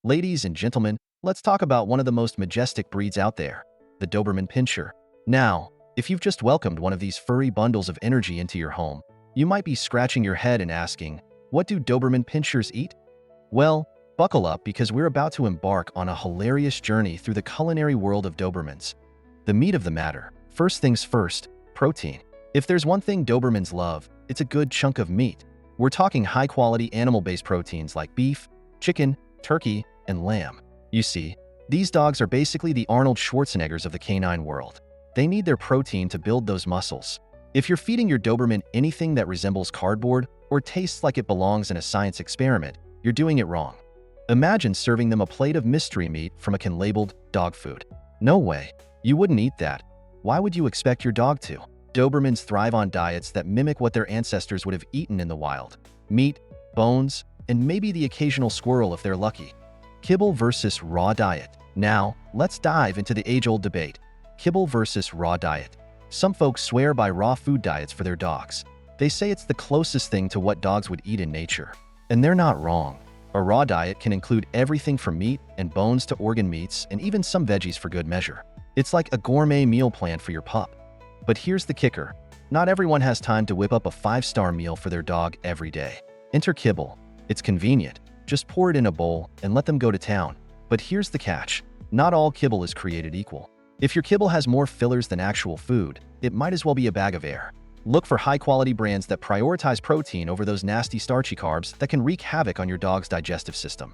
Ladies and gentlemen, let's talk about one of the most majestic breeds out there, the Doberman Pinscher. Now, if you've just welcomed one of these furry bundles of energy into your home, you might be scratching your head and asking, what do Doberman Pinschers eat? Well, buckle up because we're about to embark on a hilarious journey through the culinary world of Dobermans. The meat of the matter. First things first, protein. If there's one thing Dobermans love, it's a good chunk of meat. We're talking high-quality animal-based proteins like beef, chicken, turkey, and lamb. You see, these dogs are basically the Arnold Schwarzeneggers of the canine world. They need their protein to build those muscles. If you're feeding your Doberman anything that resembles cardboard or tastes like it belongs in a science experiment, you're doing it wrong. Imagine serving them a plate of mystery meat from a can labeled dog food. No way. You wouldn't eat that. Why would you expect your dog to? Dobermans thrive on diets that mimic what their ancestors would have eaten in the wild. Meat, bones, and maybe the occasional squirrel if they're lucky. Kibble versus raw diet. Now, let's dive into the age-old debate. Kibble versus raw diet. Some folks swear by raw food diets for their dogs. They say it's the closest thing to what dogs would eat in nature. And they're not wrong. A raw diet can include everything from meat and bones to organ meats and even some veggies for good measure. It's like a gourmet meal plan for your pup. But here's the kicker. Not everyone has time to whip up a 5-star meal for their dog every day. Enter kibble. It's convenient. Just pour it in a bowl and let them go to town. But here's the catch. Not all kibble is created equal. If your kibble has more fillers than actual food, it might as well be a bag of air. Look for high-quality brands that prioritize protein over those nasty starchy carbs that can wreak havoc on your dog's digestive system.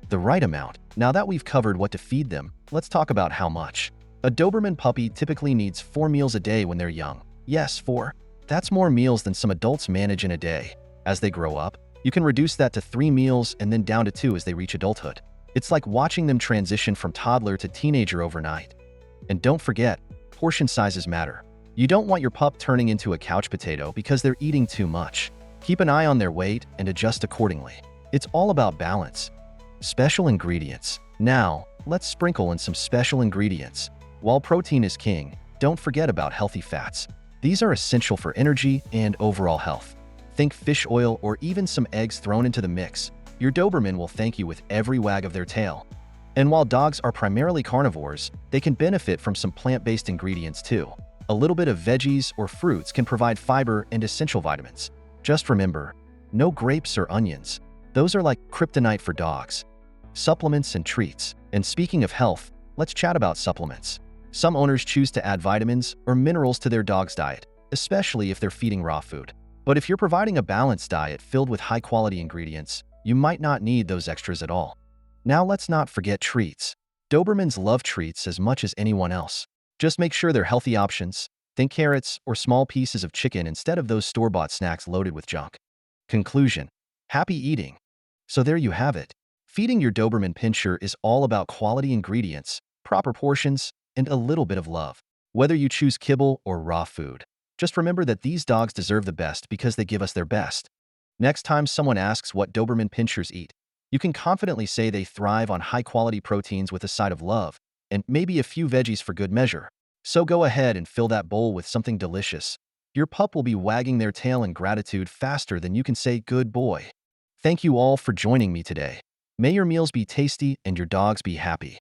The right amount. Now that we've covered what to feed them, let's talk about how much. A Doberman puppy typically needs 4 meals a day when they're young. Yes, 4. That's more meals than some adults manage in a day. As they grow up, you can reduce that to 3 meals and then down to 2 as they reach adulthood. It's like watching them transition from toddler to teenager overnight. And don't forget, portion sizes matter. You don't want your pup turning into a couch potato because they're eating too much. Keep an eye on their weight and adjust accordingly. It's all about balance. Special ingredients. Now, let's sprinkle in some special ingredients. While protein is king, don't forget about healthy fats. These are essential for energy and overall health. Think fish oil or even some eggs thrown into the mix. Your Doberman will thank you with every wag of their tail. And while dogs are primarily carnivores, they can benefit from some plant-based ingredients too. A little bit of veggies or fruits can provide fiber and essential vitamins. Just remember, no grapes or onions. Those are like kryptonite for dogs. Supplements and treats. And speaking of health, let's chat about supplements. Some owners choose to add vitamins or minerals to their dog's diet, especially if they're feeding raw food. But if you're providing a balanced diet filled with high-quality ingredients, you might not need those extras at all. Now let's not forget treats. Dobermans love treats as much as anyone else. Just make sure they're healthy options. Think carrots or small pieces of chicken instead of those store-bought snacks loaded with junk. Conclusion. Happy eating. So there you have it. Feeding your Doberman Pinscher is all about quality ingredients, proper portions, and a little bit of love. Whether you choose kibble or raw food, just remember that these dogs deserve the best because they give us their best. Next time someone asks what Doberman Pinschers eat, you can confidently say they thrive on high-quality proteins with a side of love, and maybe a few veggies for good measure. So go ahead and fill that bowl with something delicious. Your pup will be wagging their tail in gratitude faster than you can say good boy. Thank you all for joining me today. May your meals be tasty and your dogs be happy.